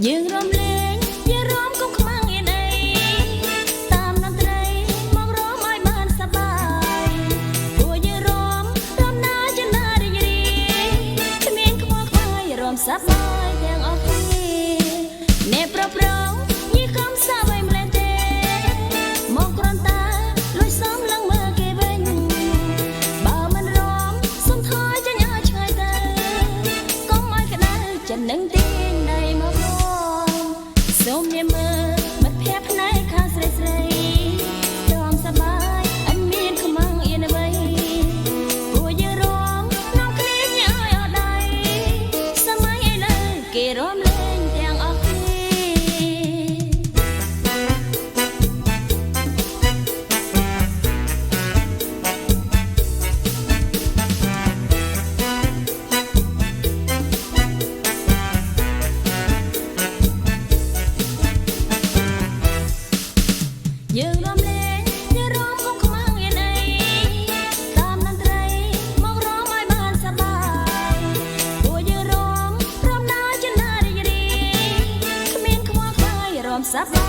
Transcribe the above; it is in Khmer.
យើងរំលែងយើងរំកុំខ្មាំងឯណីតាមតន្ត្រីមករំឲ្យបានសប្បាយពួកយើងរំណាចិនណារីរីគ្មានខ្វល់ខ្វាយរំសប្បាយទាំងអស់គ្នាអ្នកប្រប្រងញីខំសាវៃម្លេះទេមកគ្រាន់តែលួចសំឡឹងមើលគេវិញបើមិនរំសុំថយចាញ់ឲ្យឆ្ងាយទៅកុំឲ្យក្តៅចិត្តនឹងទីណៃមកសូមអ្នកមើលមិត្តភក្តិផ្នែកខាងស្រីស្រីរំសប្បាយអត់មានខ្មាំងអៀនអ្វីពួកយើងរំនាំគ្នាញ៉ាយអត់ដៃសម័យឥឡូវគេរំលែងទាំងអស់គ្នាយើងរំលែងយើងរំកុំខ្មាំងឯណីតាមតន្ត្រីមករំឲ្យបានសប្បាយពួកយើងរំណាចិនណារីរីគ្មានខ្វល់ខ្វាយរំសប្បាយ